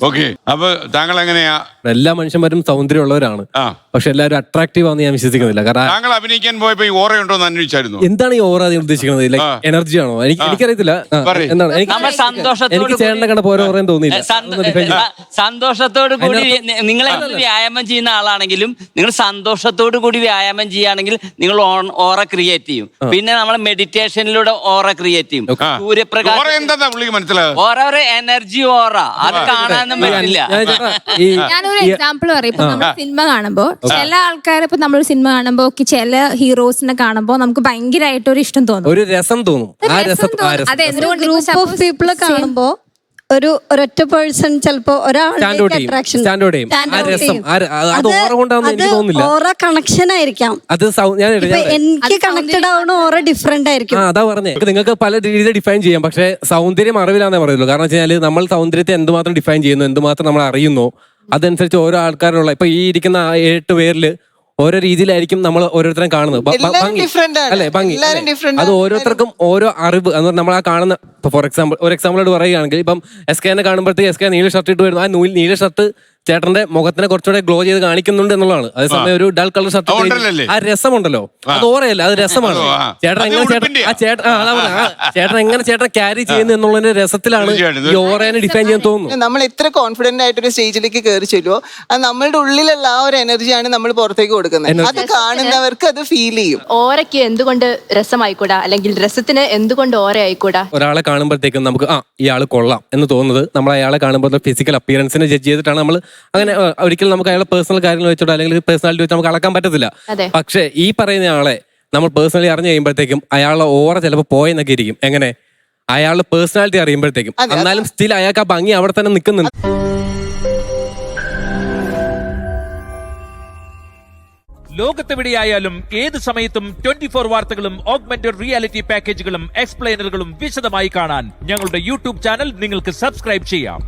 Okay, അപ്പൊ താങ്കൾ എങ്ങനെയാ? എല്ലാ മനുഷ്യന്മാരും സൗന്ദര്യമുള്ളവരാണ്, പക്ഷെ എല്ലാവരും അട്രാക്റ്റീവ് ആണെന്ന് ഞാൻ വിശ്വസിക്കുന്നില്ല. കാരണം താങ്കൾ അഭിനയിക്കാൻ പോയപ്പോ ഈ ഓറയുണ്ടോ എന്ന് അന്വേഷിച്ചായിരുന്നു. എന്താണ് ഈ ഓറ ഉദ്ദേശിക്കുന്നത്? ലൈക് എനർജി ആണോ? എനിക്കറിയത്തില്ല എന്താണ്. എനിക്ക് ചേട്ടനെ കണ്ടപ്പോ ഓരോ ഓറയും തോന്നിയില്ല. സന്തോഷത്തോടു കൂടി നിങ്ങൾ വ്യായാമം ചെയ്യുന്ന ആളാണെങ്കിലും നിങ്ങൾ സന്തോഷത്തോടു കൂടി വ്യായാമം ചെയ്യുകയാണെങ്കിൽ നിങ്ങൾ ഓറ ക്രിയേറ്റ് ചെയ്യും. പിന്നെ നമ്മൾ മെഡിറ്റേഷനിലൂടെ ഓറ ക്രിയേറ്റ് ചെയ്യും. സൂര്യപ്രകാശം ഓറ ഒരു എനർജി ഓറ, അത് കാണാനൊന്നും പറ്റില്ല. ഞാനൊരു എക്സാമ്പിൾ പറയും. ഇപ്പൊ നമ്മൾ സിനിമ കാണുമ്പോ ചില ആൾക്കാർ ഇപ്പൊ നമ്മൾ സിനിമ കാണുമ്പോ ചില ഹീറോസിനെ കാണുമ്പോ നമുക്ക് ഭയങ്കരമായിട്ട് ഒരു ഇഷ്ടം തോന്നും, ഒരു രസം തോന്നും. ഗ്രൂപ്പ് ഓഫ് പീപ്പിളെ കാണുമ്പോ ഒരൊറ്റ പേഴ്സൺ ചിലപ്പോ ഓറ കണക്ഷൻ ആയിരിക്കാം. എനിക്ക് കണക്റ്റഡ് ആവണ ഓറ ഡിഫറെന്റ് ആയിരിക്കും. അതാ പറഞ്ഞേ, നിങ്ങൾക്ക് പല രീതിയിൽ ഡിഫൈൻ ചെയ്യാം. പക്ഷെ സൗന്ദര്യം അറിവില്ലാന്നേ പറയുള്ളൂ. കാരണം വെച്ചാൽ നമ്മൾ സൗന്ദര്യത്തെ എന്തുമാത്രം ഡിഫൈൻ ചെയ്യുന്നു, എന്തുമാത്രം നമ്മൾ അറിയുന്നു, അതനുസരിച്ച് ഓരോ ആൾക്കാരുള്ള ഇപ്പൊ ഈ ഇരിക്കുന്ന 8 പേരില് ഓരോ രീതിയിലായിരിക്കും നമ്മൾ ഓരോരുത്തരും കാണുന്നത്. അല്ലെ ഭംഗി, അത് ഓരോരുത്തർക്കും ഓരോ അറിവ് എന്ന് പറഞ്ഞാൽ നമ്മൾ ആ കാണുന്ന. ഇപ്പൊ ഫോർ എക്സാമ്പിൾ ഒരു എക്സാമ്പിളോട് പറയുകയാണെങ്കിൽ ഇപ്പം SK കാണുമ്പോഴത്തേക്ക് SK നീല ഷർട്ട് ഇട്ട് വരുന്നു. ആ നീല ഷർട്ട് ചേട്ടന്റെ മുഖത്തിനെ കുറച്ചുകൂടെ ഗ്ലോ ചെയ്ത് കാണിക്കുന്നുണ്ട് എന്നുള്ളതാണ്. അതേസമയം ഒരു ഡൾ കളർ ഷർട്ട് ആ രസമുണ്ടല്ലോ, അത് ഓറയല്ല, അത് രസമാണ്. ചേട്ടൻ എങ്ങനെ ചേട്ടൻ ക്യാരി ചെയ്യുന്നു എന്നുള്ളതിന്റെ രസത്തിലാണ് ഈ ഓറേനെ ഡിഫൈൻ ചെയ്യാൻ തോന്നുന്നു. നമ്മൾ എത്ര കോൺഫിഡന്റ് ആയിട്ട് ഒരു സ്റ്റേജിലേക്ക് കയറി ചെല്ലുമോ, അത് നമ്മളുടെ ഉള്ളിലുള്ള ആ ഒരു എനർജിയാണ് നമ്മൾ പുറത്തേക്ക് കൊടുക്കുന്നത്. അത് കാണുന്നവർക്ക് അത് ഫീൽ ചെയ്യും. ഓറയ്ക്ക് എന്തുകൊണ്ട് രസമായിക്കൂടാ, അല്ലെങ്കിൽ രസത്തിന് എന്തുകൊണ്ട് ഓറ ആയിക്കൂടാ? ഒരാളെ കാണുമ്പോഴത്തേക്കും നമുക്ക് ഇയാള് കൊള്ളാം എന്ന് തോന്നുന്നത് നമ്മൾ അയാളെ കാണുമ്പോൾ ഫിസിക്കൽ അപ്പിയറൻസിനെ ജഡ്ജ് ചെയ്തിട്ടാണ് നമ്മൾ. അങ്ങനെ ഒരിക്കലും നമുക്ക് അയാളെ പേഴ്സണൽ കാര്യങ്ങൾ വെച്ചോ അല്ലെങ്കിൽ പേഴ്സണാലിറ്റി വെച്ച് നമുക്ക് അളക്കാൻ പറ്റത്തില്ല. പക്ഷെ ഈ പറയുന്ന ആളെ നമ്മൾ പേഴ്സണലി അറിഞ്ഞു കഴിയുമ്പോഴത്തേക്കും അയാളുടെ ഓറ ചിലപ്പോൾ പോയെന്നൊക്കെ ഇരിക്കും. എങ്ങനെ? അയാളുടെ പേഴ്സണാലിറ്റി അറിയുമ്പോഴത്തേക്കും. എന്നാലും സ്റ്റിൽ അയാൾക്ക് ആ ഭംഗി അവിടെ തന്നെ നിൽക്കുന്നുണ്ട്. ലോകത്തെവിടെയായാലും ഏത് സമയത്തും 24 വാർത്തകളും ഓഗ്മെന്റഡ് റിയാലിറ്റി പാക്കേജുകളും എക്സ്പ്ലെയിനറുകളും വിശദമായി കാണാൻ ഞങ്ങളുടെ യൂട്യൂബ് ചാനൽ നിങ്ങൾക്ക് സബ്സ്ക്രൈബ് ചെയ്യാം.